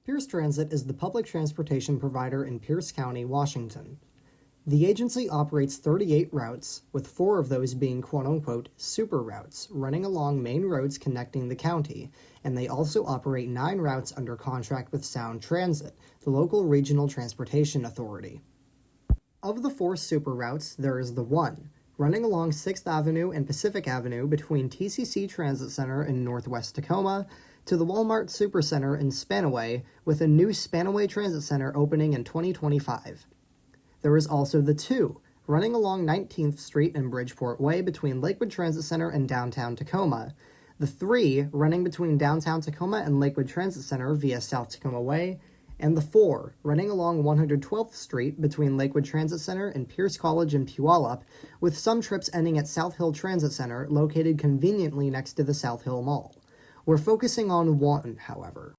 Pierce Transit is the public transportation provider in Pierce County, Washington. The agency operates 38 routes, with 4 of those being quote-unquote super routes, running along main roads connecting the county, and they also operate 9 routes under contract with Sound Transit, the local regional transportation authority. Of the 4 super routes, there is the one, running along 6th Avenue and Pacific Avenue between TCC Transit Center in northwest Tacoma to the Walmart Supercenter in Spanaway, with a new Spanaway Transit Center opening in 2025. There is also the 2, running along 19th Street and Bridgeport Way between Lakewood Transit Center and downtown Tacoma, the 3, running between downtown Tacoma and Lakewood Transit Center via South Tacoma Way, and the 4, running along 112th Street between Lakewood Transit Center and Pierce College in Puyallup, with some trips ending at South Hill Transit Center, located conveniently next to the South Hill Mall. We're focusing on 1, however.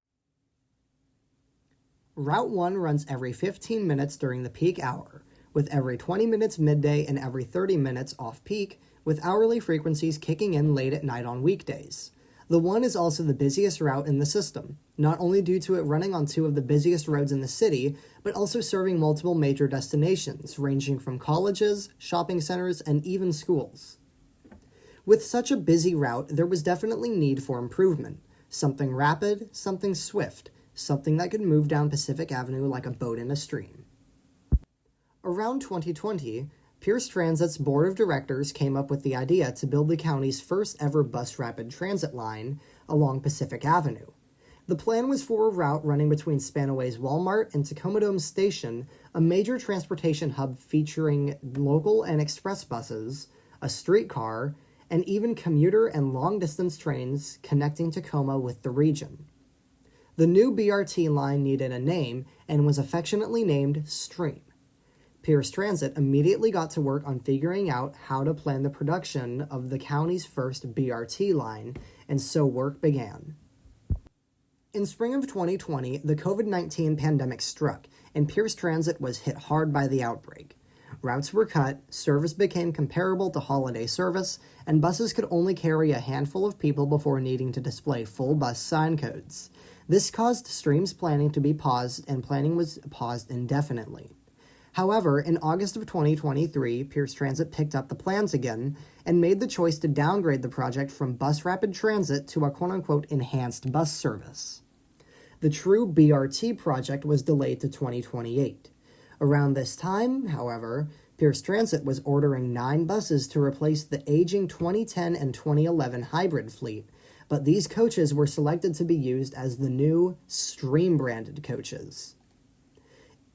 Route 1 runs every 15 minutes during the peak hour, with every 20 minutes midday and every 30 minutes off-peak, with hourly frequencies kicking in late at night on weekdays. The 1 is also the busiest route in the system, not only due to it running on 2 of the busiest roads in the city, but also serving multiple major destinations, ranging from colleges, shopping centers, and even schools. With such a busy route, there was definitely need for improvement. Something rapid, something swift, something that could move down Pacific Avenue like a boat in a stream. Around 2020, Pierce Transit's board of directors came up with the idea to build the county's first ever bus rapid transit line along Pacific Avenue. The plan was for a route running between Spanaway's Walmart and Tacoma Dome Station, a major transportation hub featuring local and express buses, a streetcar, and even commuter and long-distance trains connecting Tacoma with the region. The new BRT line needed a name and was affectionately named Stream. Pierce Transit immediately got to work on figuring out how to plan the production of the county's first BRT line, and so work began. In spring of 2020, the COVID-19 pandemic struck, and Pierce Transit was hit hard by the outbreak. Routes were cut, service became comparable to holiday service, and buses could only carry a handful of people before needing to display full bus sign codes. This caused Stream's planning to be paused, and planning was paused indefinitely. However, in August of 2023, Pierce Transit picked up the plans again and made the choice to downgrade the project from bus rapid transit to a quote-unquote enhanced bus service. The true BRT project was delayed to 2028. Around this time, however, Pierce Transit was ordering 9 buses to replace the aging 2010 and 2011 hybrid fleet, but these coaches were selected to be used as the new Stream-branded coaches.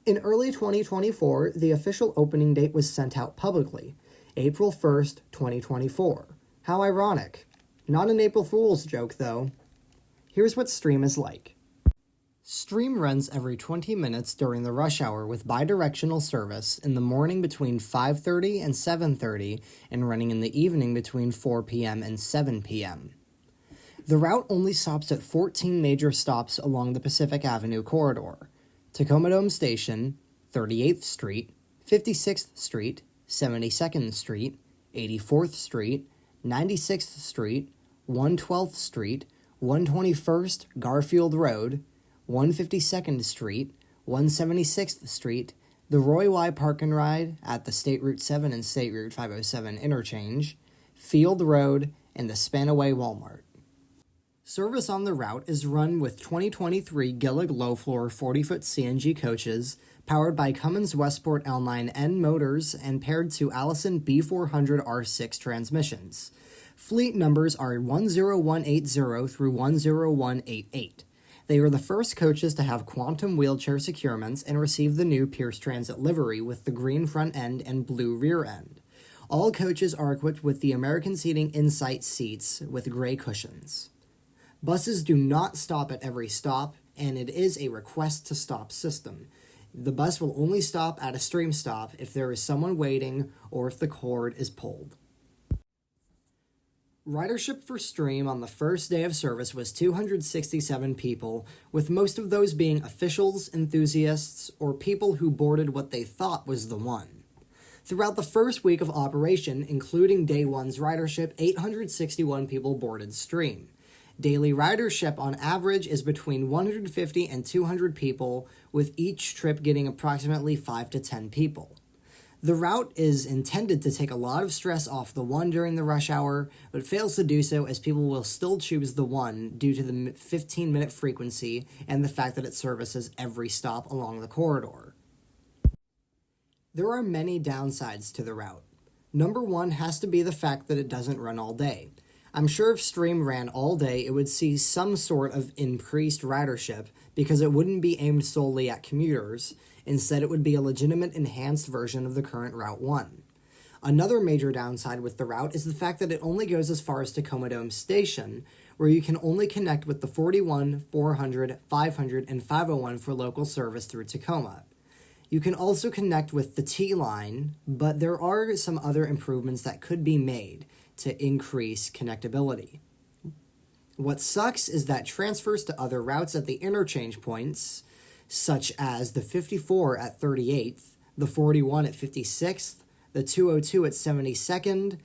In early 2024, the official opening date was sent out publicly, April 1st, 2024. How ironic. Not an April Fool's joke, though. Here's what Stream is like. Stream runs every 20 minutes during the rush hour with bidirectional service in the morning between 5:30 and 7:30 and running in the evening between 4 p.m. and 7 p.m. The route only stops at 14 major stops along the Pacific Avenue corridor: Tacoma Dome Station, 38th Street, 56th Street, 72nd Street, 84th Street, 96th Street, 112th Street, 121st Garfield Road, 152nd Street, 176th Street, the Roy Y. Park and Ride at the State Route 7 and State Route 507 interchange, Field Road, and the Spanaway Walmart. Service on the route is run with 2023 Gillig low-floor 40-foot CNG coaches powered by Cummins Westport L9N motors and paired to Allison B400 R6 transmissions. Fleet numbers are 10180 through 10188. They are the first coaches to have quantum wheelchair securements and receive the new Pierce Transit livery with the green front end and blue rear end. All coaches are equipped with the American Seating Insight seats with gray cushions. Buses do not stop at every stop, and it is a request-to-stop system. The bus will only stop at a Stream stop if there is someone waiting or if the cord is pulled. Ridership for Stream on the first day of service was 267 people, with most of those being officials, enthusiasts, or people who boarded what they thought was the one. Throughout the first week of operation, including day one's ridership, 861 people boarded Stream. Daily ridership on average is between 150 and 200 people, with each trip getting approximately 5 to 10 people. The route is intended to take a lot of stress off the one during the rush hour, but fails to do so as people will still choose the one due to the 15-minute frequency and the fact that it services every stop along the corridor. There are many downsides to the route. Number one has to be the fact that it doesn't run all day. I'm sure if Stream ran all day, it would see some sort of increased ridership because it wouldn't be aimed solely at commuters. Instead, it would be a legitimate enhanced version of the current Route 1. Another major downside with the route is the fact that it only goes as far as Tacoma Dome Station, where you can only connect with the 41, 400, 500, and 501 for local service through Tacoma. You can also connect with the T-Line, but there are some other improvements that could be made to increase connectability. What sucks is that transfers to other routes at the interchange points, such as the 54 at 38th, the 41 at 56th, the 202 at 72nd,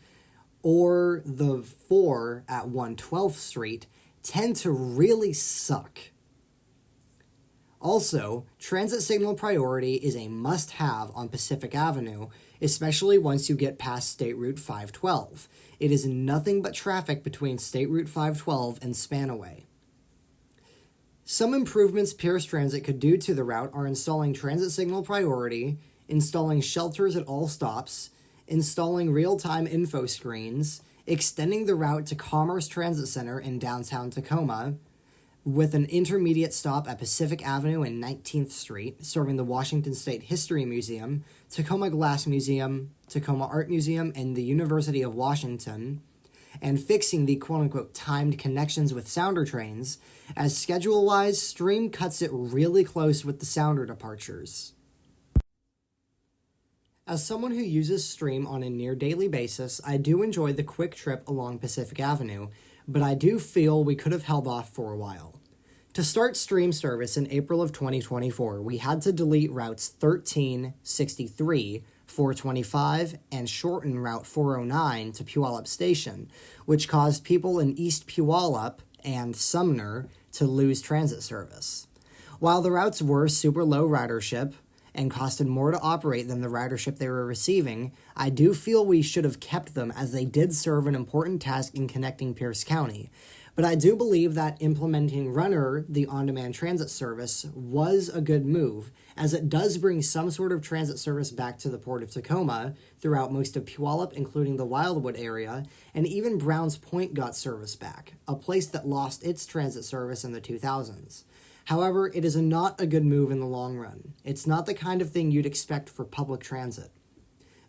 or the 4 at 112th Street, tend to really suck. Also, transit signal priority is a must-have on Pacific Avenue, especially once you get past State Route 512. It is nothing but traffic between State Route 512 and Spanaway. Some improvements Pierce Transit could do to the route are installing transit signal priority, installing shelters at all stops, installing real-time info screens, extending the route to Commerce Transit Center in downtown Tacoma, with an intermediate stop at Pacific Avenue and 19th Street, serving the Washington State History Museum, Tacoma Glass Museum, Tacoma Art Museum, and the University of Washington, and fixing the quote-unquote timed connections with Sounder trains, as schedule-wise, Stream cuts it really close with the Sounder departures. As someone who uses Stream on a near-daily basis, I do enjoy the quick trip along Pacific Avenue, but I do feel we could have held off for a while. To start Stream service in April of 2024, we had to delete routes 13, 63, 425, and shorten Route 409 to Puyallup Station, which caused people in East Puyallup and Sumner to lose transit service. While the routes were super low ridership and costed more to operate than the ridership they were receiving, I do feel we should have kept them as they did serve an important task in connecting Pierce County. But I do believe that implementing Runner, the on-demand transit service, was a good move, as it does bring some sort of transit service back to the Port of Tacoma throughout most of Puyallup, including the Wildwood area, and even Browns Point got service back, a place that lost its transit service in the 2000s. However, it is not a good move in the long run. It's not the kind of thing you'd expect for public transit.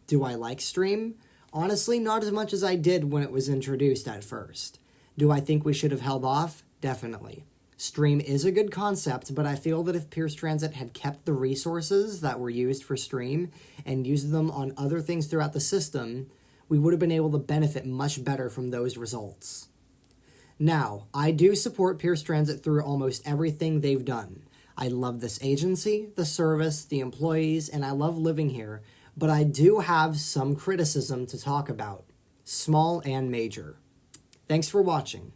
Do I like Stream? Honestly, not as much as I did when it was introduced at first. Do I think we should have held off? Definitely. Stream is a good concept, but I feel that if Pierce Transit had kept the resources that were used for Stream and used them on other things throughout the system, we would have been able to benefit much better from those results. Now, I do support Pierce Transit through almost everything they've done. I love this agency, the service, the employees, and I love living here, but I do have some criticism to talk about, small and major. Thanks for watching.